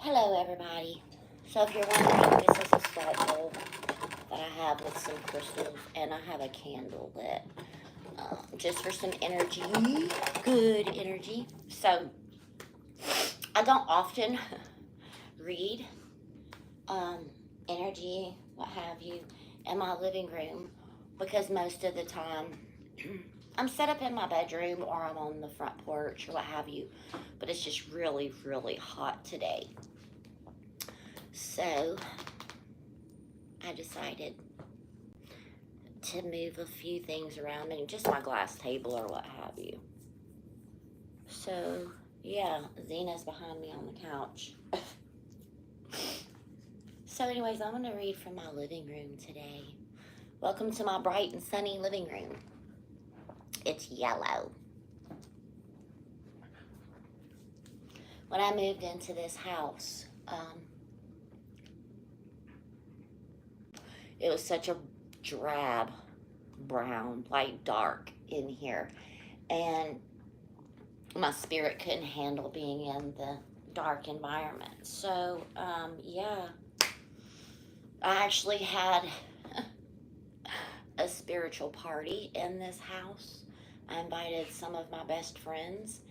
Hello everybody. So if you're wondering, this is a salt bowl that I have with some crystals, and I have a candle lit just for some energy, good energy. So I don't often read energy, what have you, in my living room because most of the time I'm set up in my bedroom or I'm on the front porch or what have you, but it's just really, really hot today. So I decided to move a few things around and just my glass table or what have you. So yeah, Zena's behind me on the couch. So anyways, I'm going to read from my living room today. Welcome to my bright and sunny living room. It's yellow. When I moved into this house, it was such a drab brown, light dark in here. And my spirit couldn't handle being in the dark environment. So, yeah, I actually had a spiritual party in this house. I invited some of my best friends,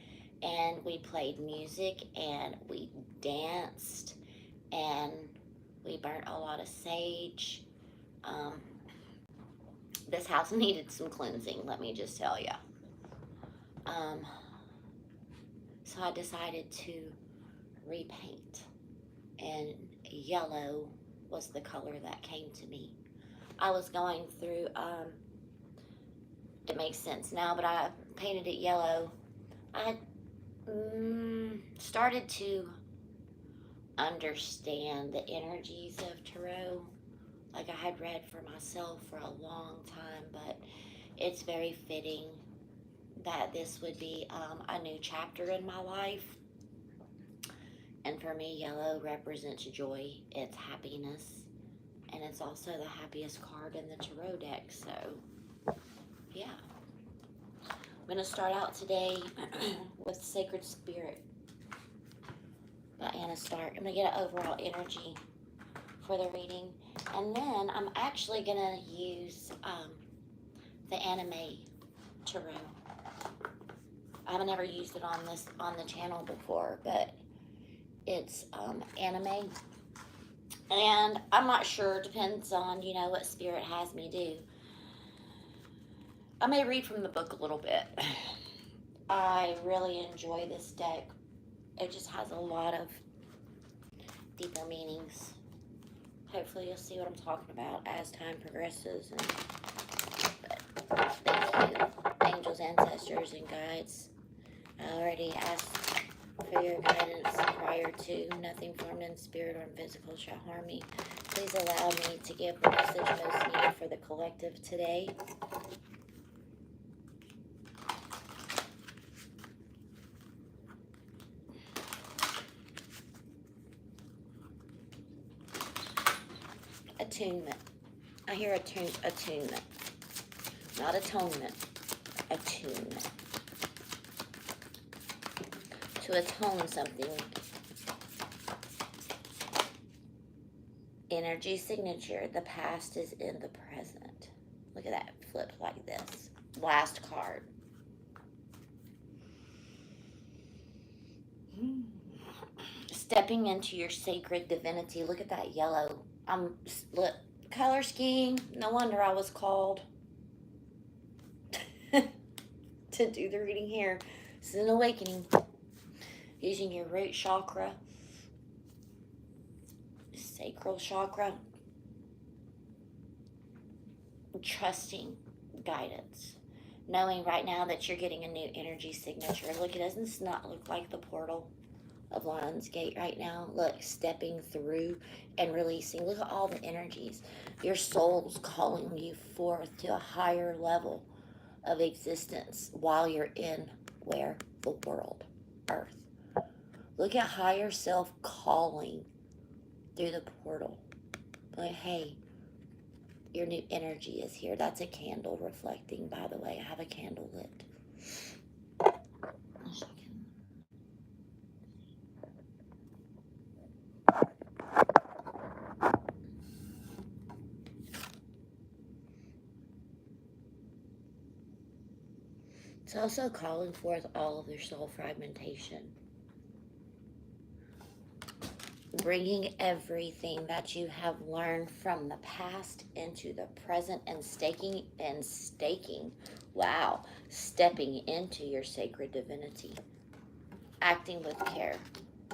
and we played music, and we danced, and we burnt a lot of sage. This house needed some cleansing, let me just tell you. So I decided to repaint, and yellow was the color that came to me. I was going through, it makes sense now, but I painted it yellow. I started to understand the energies of tarot, like I had read for myself for a long time, but it's very fitting that this would be a new chapter in my life. And for me, yellow represents joy, it's happiness, and it's also the happiest card in the tarot deck. So yeah, I'm going to start out today with Sacred Spirit by Anna Stark. I'm going to get an overall energy for the reading, and then I'm actually going to use the anime tarot. I haven't ever used it on the channel before, but it's anime, and I'm not sure, depends on what spirit has me do. I may read from the book a little bit. I really enjoy this deck. It just has a lot of deeper meanings. Hopefully you'll see what I'm talking about as time progresses. But thank you, angels, ancestors, and guides. I already asked for your guidance prior to. Nothing formed in spirit or in physical shall harm me. Please allow me to give the message most needed for the collective today. Attunement. I hear attunement. Not atonement. Attunement. To atone something. Energy signature. The past is in the present. Look at that. Flip like this. Last card. Stepping into your sacred divinity. Look at that yellow. Look, color scheme. No wonder I was called to do the reading here. This is an awakening. Using your root chakra, sacral chakra, trusting guidance, knowing right now that you're getting a new energy signature. Look, doesn't this not look like the portal of Lionsgate right now? Look, stepping through and releasing. Look at all the energies. Your soul's calling you forth to a higher level of existence while you're in where? The world, Earth. Look at higher self calling through the portal. Like, hey, your new energy is here. That's a candle reflecting, by the way. I have a candle lit. It's also calling forth all of their soul fragmentation. Bringing everything that you have learned from the past into the present and stepping into your sacred divinity. Acting with care,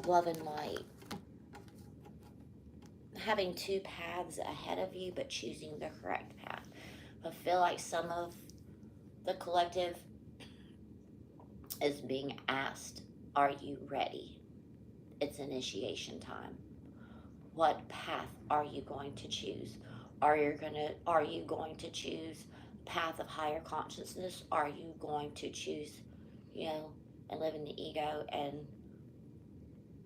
love and light. Having two paths ahead of you, but choosing the correct path. I feel like some of the collective is being asked, are you ready? It's initiation time. What path are you going to choose? Are you going to choose path of higher consciousness? Are you going to choose, and live in the ego and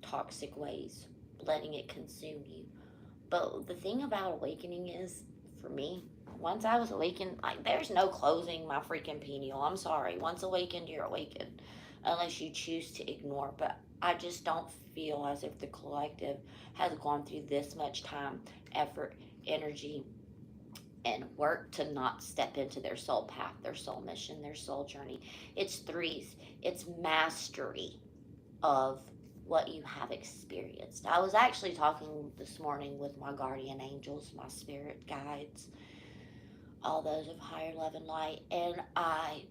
toxic ways, letting it consume you? But the thing about awakening is, for me, once I was awakened, like, there's no closing my freaking pineal. I'm sorry. Once awakened, you're awakened. Unless you choose to ignore. But I just don't feel as if the collective has gone through this much time, effort, energy, and work to not step into their soul path, their soul mission, their soul journey. It's threes. It's mastery of what you have experienced. I was actually talking this morning with my guardian angels, my spirit guides, all those of higher love and light, and I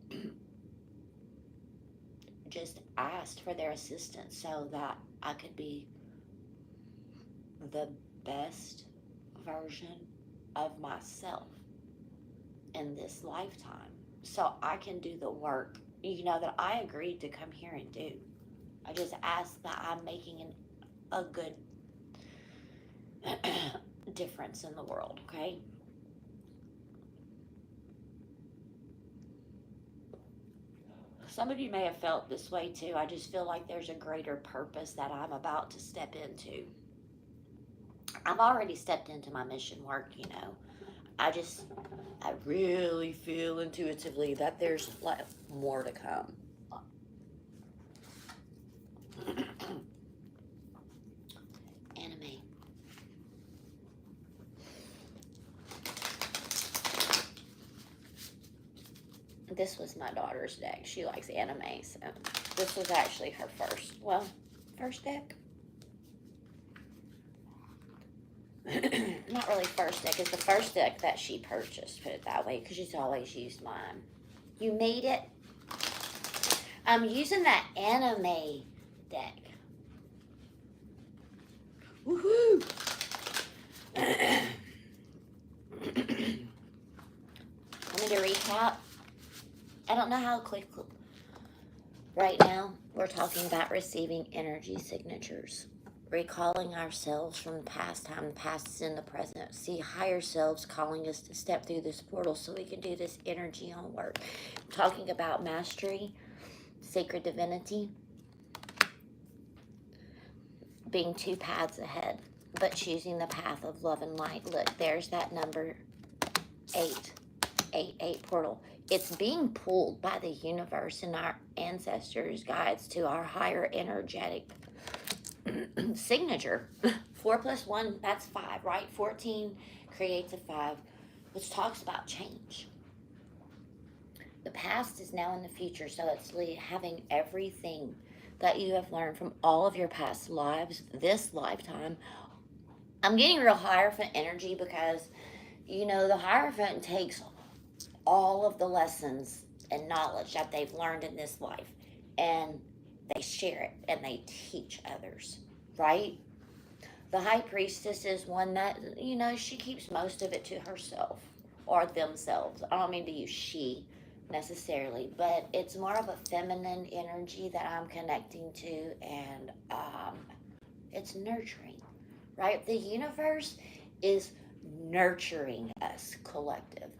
just asked for their assistance so that I could be the best version of myself in this lifetime, so I can do the work, that I agreed to come here and do. I just ask that I'm making a good difference in the world, okay? Some of you may have felt this way too. I just feel like there's a greater purpose that I'm about to step into. I've already stepped into my mission work, I really feel intuitively that there's more to come. Anime. This was my daughter's deck. She likes anime, so this was actually her first deck. Not really first deck. It's the first deck that she purchased, put it that way, because she's always used mine. You made it. I'm using that anime deck. Woohoo! Want me to recap? I don't know how quick. Right now, we're talking about receiving energy signatures. Recalling ourselves from the past time. The past is in the present. See higher selves calling us to step through this portal so we can do this energy on work. I'm talking about mastery, sacred divinity, being two paths ahead, but choosing the path of love and light. Look, there's that number 888 portal. It's being pulled by the universe and our ancestors' guides to our higher energetic signature. 4 plus 1, that's 5, right? 14 creates a 5, which talks about change. The past is now in the future, so it's having everything that you have learned from all of your past lives, this lifetime. I'm getting real Hierophant energy because, the Hierophant takes all of the lessons and knowledge that they've learned in this life, and they share it and they teach others, right? The High Priestess is one that, she keeps most of it to herself or themselves. I don't mean to use she necessarily, but it's more of a feminine energy that I'm connecting to, and it's nurturing, right? The universe is nurturing us, collective,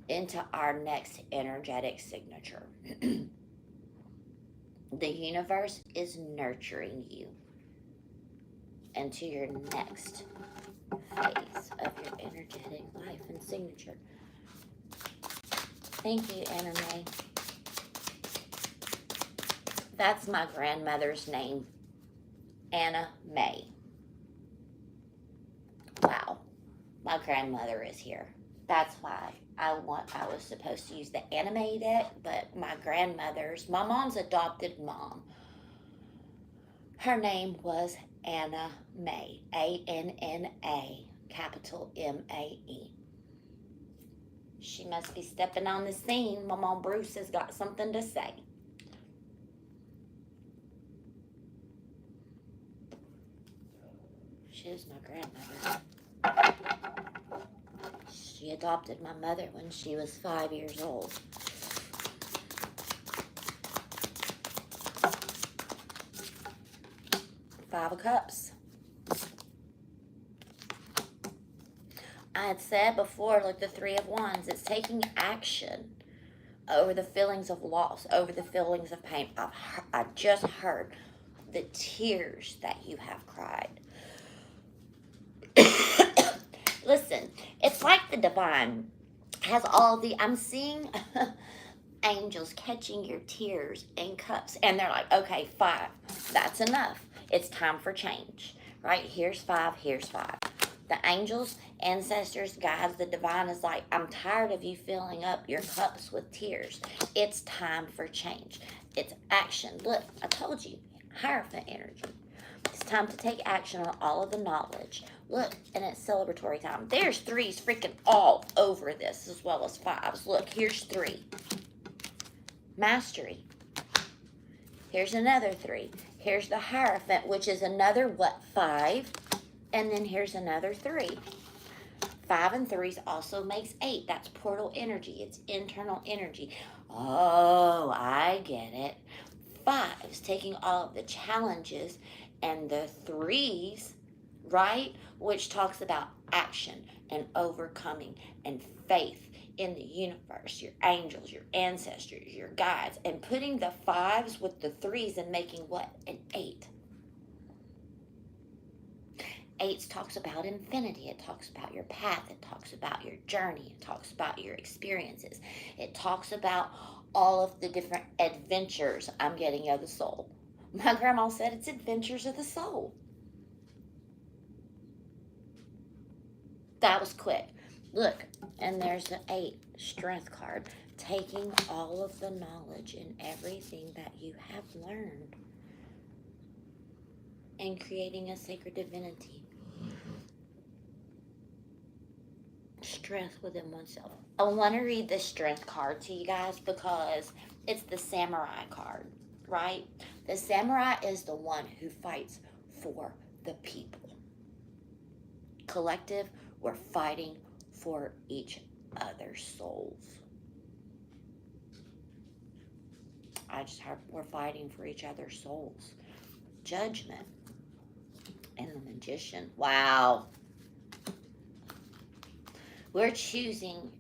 into our next energetic signature. The universe is nurturing you into your next phase of your energetic life and signature. Thank you, Anime. That's my grandmother's name, Anna May. Wow, my grandmother is here. That's why I was supposed to use the anime deck, but my mom's adopted mom, her name was Anna Mae, ANNA, capital MAE. She must be stepping on the scene. My mom Bruce has got something to say. She was my grandmother. She adopted my mother when she was 5 years old. Five of Cups. I had said before, like the Three of Wands, it's taking action over the feelings of loss, over the feelings of pain. I just heard the tears that you have cried. Listen, it's like the divine has I'm seeing angels catching your tears in cups, and they're like, okay, 5, that's enough. It's time for change, right? Here's 5, here's 5. The angels, ancestors, guides, the divine is like, I'm tired of you filling up your cups with tears. It's time for change. It's action. Look, I told you, Hierophant energy. It's time to take action on all of the knowledge. Look, and it's celebratory time. There's 3s freaking all over this, as well as 5s. Look, here's 3. Mastery. Here's another 3. Here's the Hierophant, which is another, 5? And then here's another 3. 5 and 3s also makes 8. That's portal energy. It's internal energy. Oh, I get it. 5s taking all of the challenges, and the 3s, right, which talks about action and overcoming and faith in the universe, your angels, your ancestors, your guides, and putting the 5s with the 3s and making what? An 8. 8 talks about infinity. It talks about your path. It talks about your journey. It talks about your experiences. It talks about all of the different adventures I'm getting of the soul. My grandma said it's adventures of the soul. That was quick. Look, and there's the 8 strength card, taking all of the knowledge and everything that you have learned and creating a sacred divinity. Strength within oneself. I want to read the strength card to you guys because it's the samurai card, right? The samurai is the one who fights for the people. Collective, we're fighting for each other's souls. I just heard we're fighting for each other's souls. Judgment and the Magician. Wow. We're choosing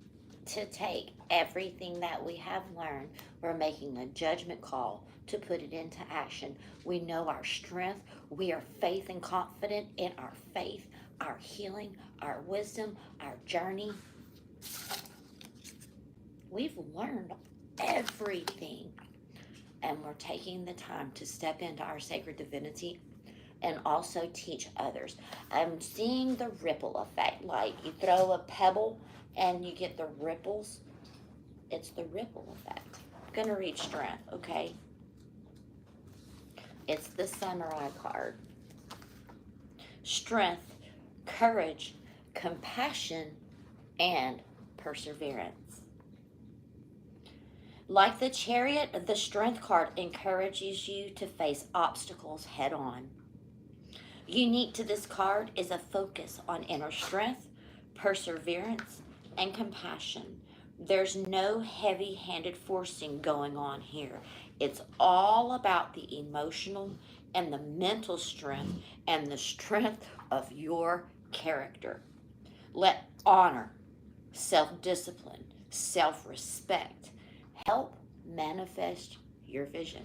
to take everything that we have learned. We're making a judgment call to put it into action. We know our strength. We are faith and confident in our faith, our healing, our wisdom, our journey. We've learned everything, and we're taking the time to step into our sacred divinity and also teach others. I'm seeing the ripple effect, like you throw a pebble and you get the ripples. It's the ripple effect. I'm gonna read strength, okay? It's the samurai card. Strength, courage, compassion, and perseverance. Like the Chariot, the strength card encourages you to face obstacles head on. Unique to this card is a focus on inner strength, perseverance, and compassion. There's no heavy-handed forcing going on here. It's all about the emotional and the mental strength and the strength of your character. Let honor, self-discipline, self-respect help manifest your vision.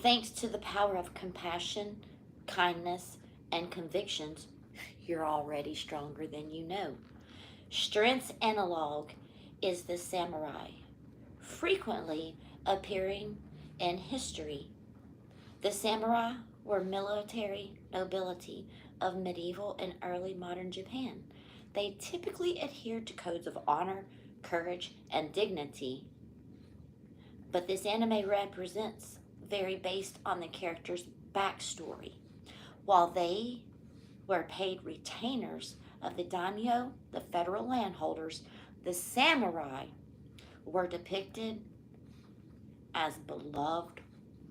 Thanks to the power of compassion, kindness, and convictions, you're already stronger than you know. Strength's analog is the samurai, frequently appearing in history. The samurai were military nobility of medieval and early modern Japan. they typically adhere to codes of honor, courage, and dignity. But this anime represents vary based on the character's backstory. While they were paid retainers of the daimyo, the federal landholders, the samurai were depicted as beloved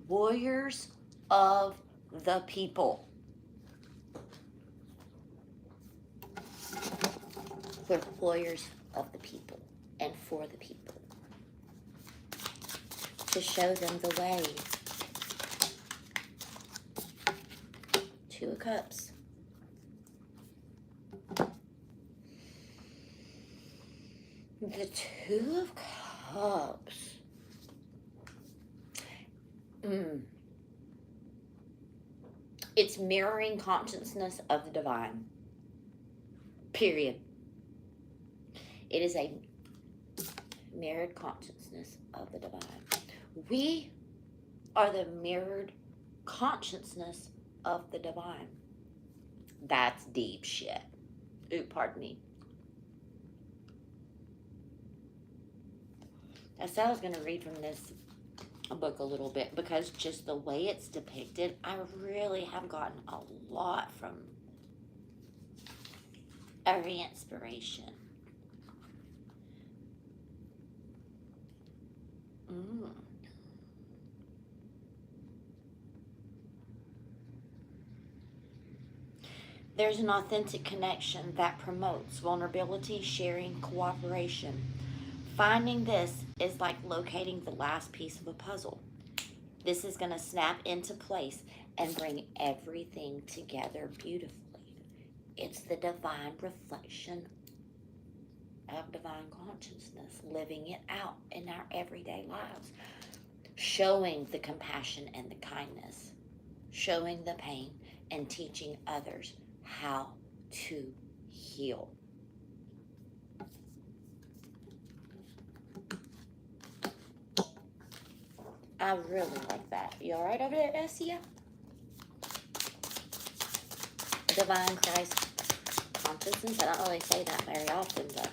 warriors of the people. We're warriors of the people and for the people. To show them the way. Two of Cups. The Two of Cups. It's mirroring consciousness of the divine. Period. It is a mirrored consciousness of the divine. We are the mirrored consciousness of the divine. That's deep shit. Ooh, pardon me. I said I was going to read from this book a little bit because just the way it's depicted, I really have gotten a lot from every inspiration. There's an authentic connection that promotes vulnerability, sharing, cooperation. Finding this is like locating the last piece of a puzzle. This is going to snap into place and bring everything together beautifully. It's the divine reflection of divine consciousness, living it out in our everyday lives, showing the compassion and the kindness, showing the pain, and teaching others how to heal. I really like that. You all right over there, Essia? Divine Christ consciousness. I don't really say that very often, but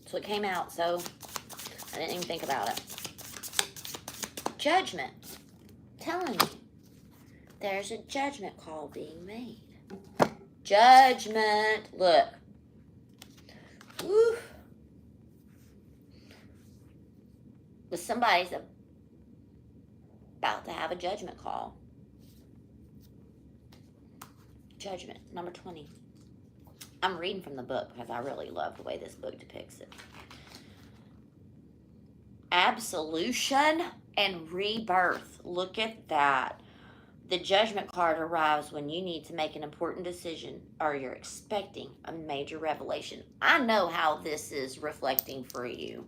so it came out, so I didn't even think about it. Judgment. Telling you, there's a judgment call being made. Judgment. Look. Woo. But somebody's about to have a judgment call. Judgment, number 20. I'm reading from the book because I really love the way this book depicts it. Absolution and rebirth. Look at that. The judgment card arrives when you need to make an important decision or you're expecting a major revelation. I know how this is reflecting for you.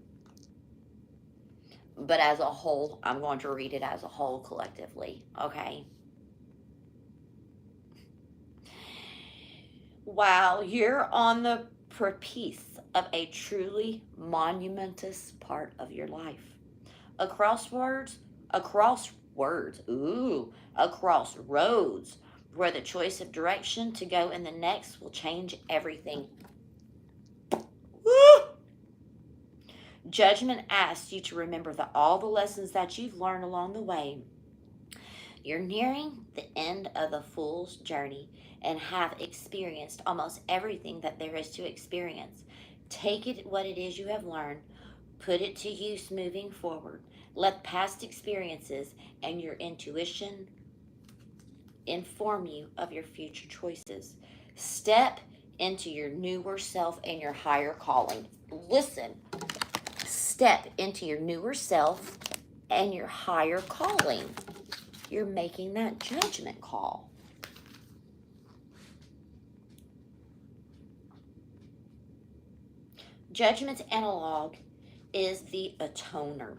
But as a whole, I'm going to read it as a whole collectively, okay? While you're on the precipice of a truly monumentous part of your life, a crossroads where the choice of direction to go in the next will change everything. Woo! Judgment asks you to remember all the lessons that you've learned along the way. You're nearing the end of the fool's journey and have experienced almost everything that there is to experience. Take it what it is you have learned, put it to use moving forward. Let past experiences and your intuition inform you of your future choices. Step into your newer self and your higher calling. Listen. Step into your newer self and your higher calling. You're making that judgment call. Judgment's analog is the atoner.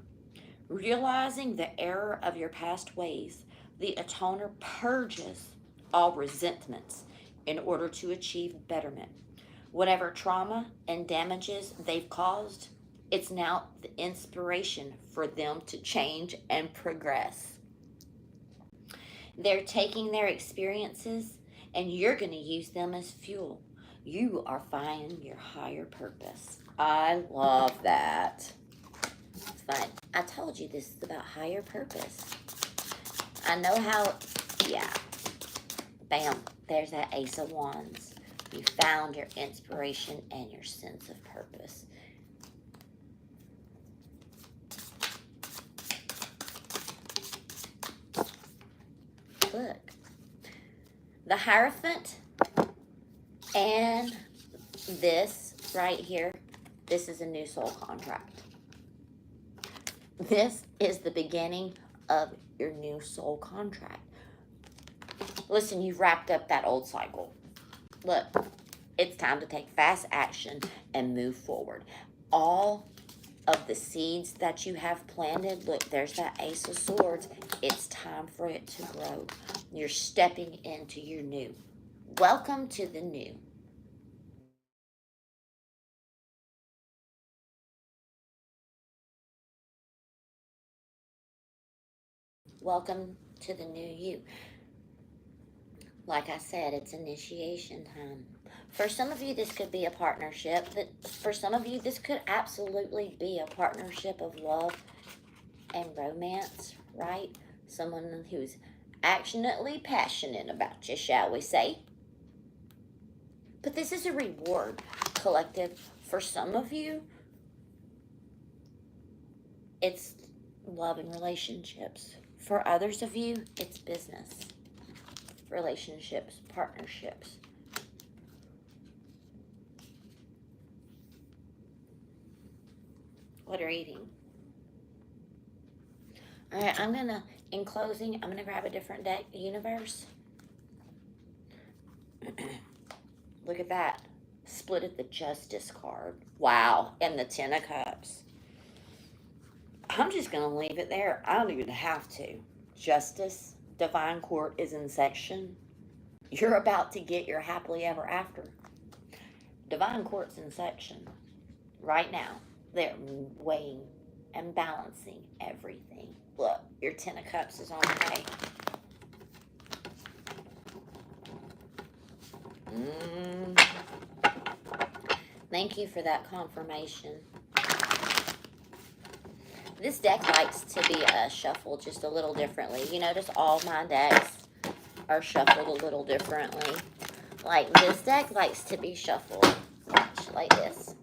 Realizing the error of your past ways, the atoner purges all resentments in order to achieve betterment. Whatever trauma and damages they've caused, it's now the inspiration for them to change and progress. They're taking their experiences and you're going to use them as fuel. You are finding your higher purpose. I love that. It's fun. I told you this is about higher purpose. I know how, yeah. Bam, there's that Ace of Wands. You found your inspiration and your sense of purpose. Look, the Hierophant and this right here, this is a new soul contract. This is the beginning of your new soul contract. Listen, you've wrapped up that old cycle. Look, it's time to take fast action and move forward. All of the seeds that you have planted, look, there's that Ace of Swords. It's time for it to grow. You're stepping into your new. Welcome to the new. Welcome to the new you. Like I said, it's initiation time. For some of you, this could be a partnership. But for some of you, this could absolutely be a partnership of love and romance, right? Someone who's actionately passionate about you, shall we say. But this is a reward, collective. For some of you, it's love and relationships. For others of you, it's business, relationships, partnerships. What are you eating? All right, I'm going to, in closing, I'm going to grab a different deck, Universe. Look at that. Split at the Justice card. Wow. And the Ten of Cups. I'm just going to leave it there. I don't even have to. Justice, Divine Court is in section. You're about to get your happily ever after. Divine Court's in section. Right now, they're weighing and balancing everything. Look, your Ten of Cups is on the way. Thank you for that confirmation. This deck likes to be shuffled just a little differently. You notice all my decks are shuffled a little differently. Like this deck likes to be shuffled. Watch, like this.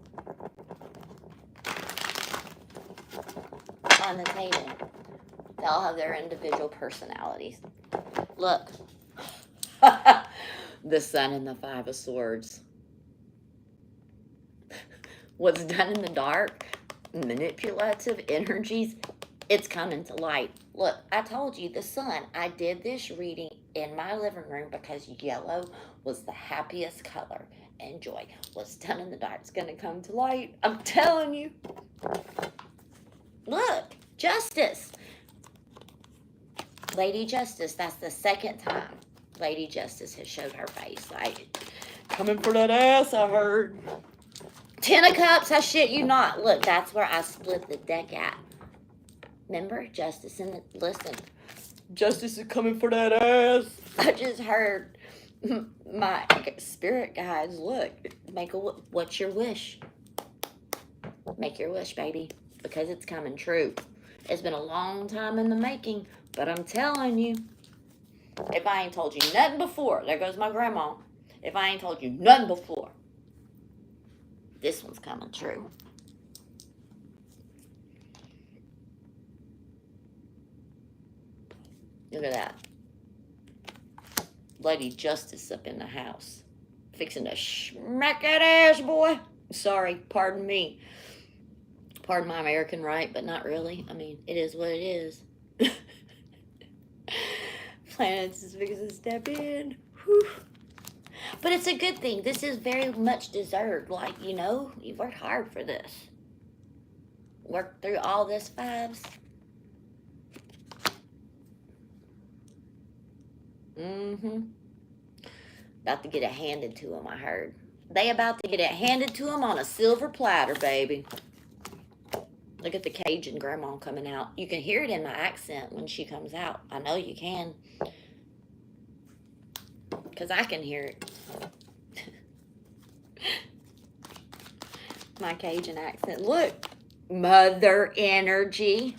On the table. They all have their individual personalities. Look. The Sun and the Five of Swords. What's done in the dark, manipulative energies, it's coming to light. Look, I told you, the Sun, I did this reading in my living room because yellow was the happiest color and joy. What's done in the dark is going to come to light. I'm telling you. Look, Justice. Lady Justice, that's the second time Lady Justice has showed her face. Like, coming for that ass, I heard. Ten of Cups, I shit you not. Look, that's where I split the deck at. Remember? Justice in the... Listen. Justice is coming for that ass. I just heard my spirit guides. Look, make a... What's your wish? Make your wish, baby. Because it's coming true. It's been a long time in the making. But I'm telling you. If I ain't told you nothing before. There goes my grandma. If I ain't told you nothing before. This one's coming true. Look at that. Lady Justice up in the house. Fixing to smack that ass, boy. Sorry, pardon me. Pardon my American right, but not really. I mean, it is what it is. Planets is fixing to step in. Whew. But it's a good thing. This is very much deserved. Like, you know, you've worked hard for this. Worked through all this vibes. About to get it handed to them, I heard. They about to get it handed to them on a silver platter, baby. Look at the Cajun grandma coming out. You can hear it in my accent when she comes out. I know you can. because I can hear it. My Cajun accent. Look, mother energy.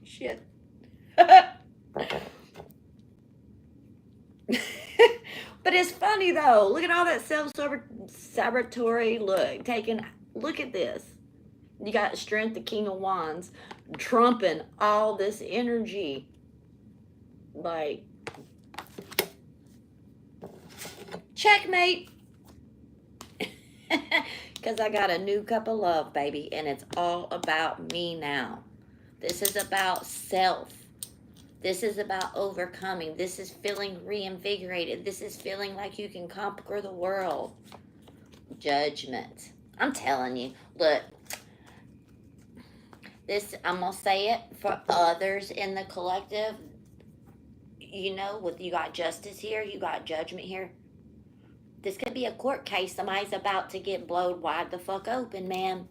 Shit. But it's funny though. Look at all that self-sabotory look. Look at this. You got Strength, the King of Wands, trumping all this energy. Like, checkmate. Because I got a new cup of love, baby, and it's all about me now. This is about self. This is about overcoming. This is feeling reinvigorated. This is feeling like you can conquer the world. Judgment. I'm telling you, look, this, I'm going to say it for others in the collective. You know, you got justice here, you got judgment here. This could be a court case. Somebody's about to get blowed wide the fuck open, man.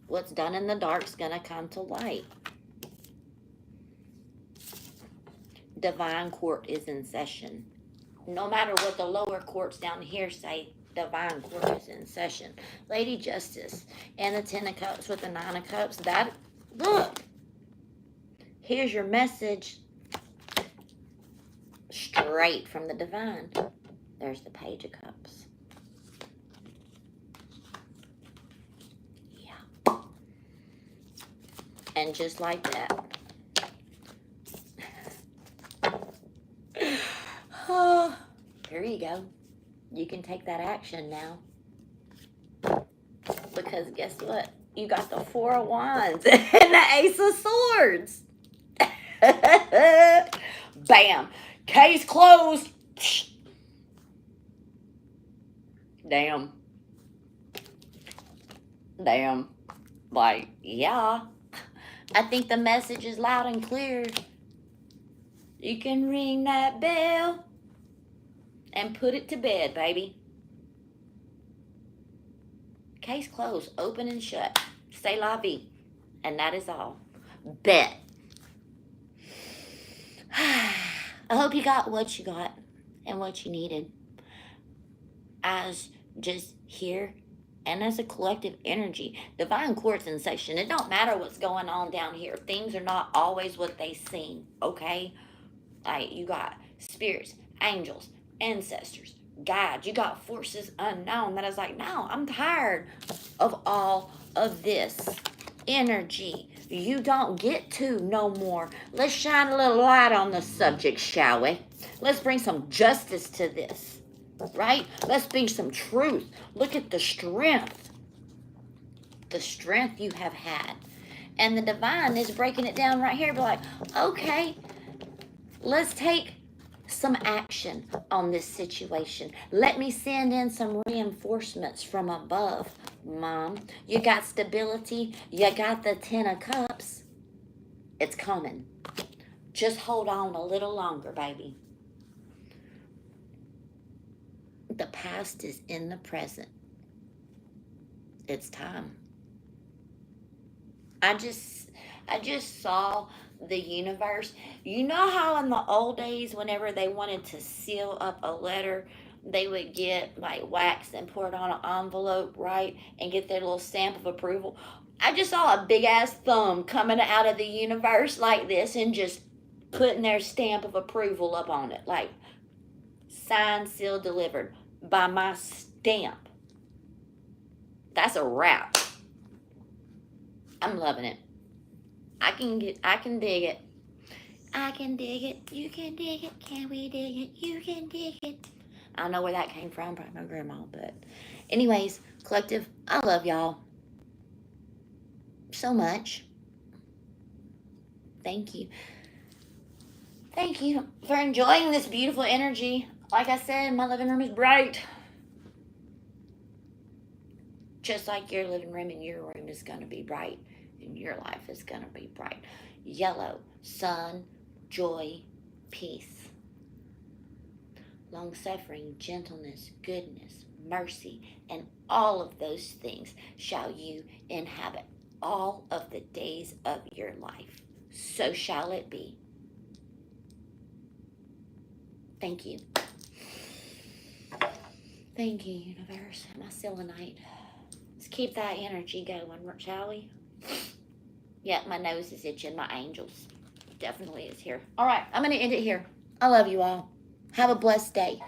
What's done in the dark's going to come to light. Divine court is in session. No matter what the lower courts down here say, divine court is in session. Lady Justice and the 10 of Cups with the 9 of Cups. That, look, here's your message straight from the divine. There's the Page of Cups. Yeah. And just like that. Oh, here you go. You can take that action now. Because guess what? You got the 4 of Wands and the Ace of Swords. Bam. Case closed. Damn. Damn. Like, yeah. I think the message is loud and clear. You can ring that bell and put it to bed, baby. Case closed, open and shut. Say la vie. And that is all. Bet. I hope you got what you got and what you needed. As just here and as a collective energy. Divine court's in session. It don't matter what's going on down here. Things are not always what they seem, okay? Like, you got spirits, angels, ancestors, guides. You got forces unknown that is like, no, I'm tired of all of this energy. You don't get to no more. Let's shine a little light on the subject, shall we? Let's bring some justice to this, right? Let's bring some truth. Look at the strength you have had. And the divine is breaking it down right here. Be like, okay, let's take some action on this situation. Let me send in some reinforcements from above, Mom. You got stability. You got the 10 of Cups. It's coming. Just hold on a little longer, baby. The past is in the present. It's time. I just saw the universe. You know how in the old days, whenever they wanted to seal up a letter, they would get like wax and pour it on an envelope, right? And get their little stamp of approval. I just saw a big ass thumb coming out of the universe like this and just putting their stamp of approval up on it. Like, signed, sealed, delivered by my stamp. That's a wrap. I'm loving it. I can dig it. I can dig it. You can dig it. Can we dig it? You can dig it. I don't know where that came from, probably my grandma, but anyways, collective, I love y'all so much. Thank you. Thank you for enjoying this beautiful energy. Like I said, my living room is bright. Just like your living room and your room is going to be bright. And your life is going to be bright. Yellow, sun, joy, peace. Long-suffering, gentleness, goodness, mercy, and all of those things shall you inhabit all of the days of your life. So shall it be. Thank you. Thank you, universe. My selenite. Let's keep that energy going, shall we? Yeah, my nose is itching. My angels definitely is here. All right, I'm going to end it here. I love you all. Have a blessed day.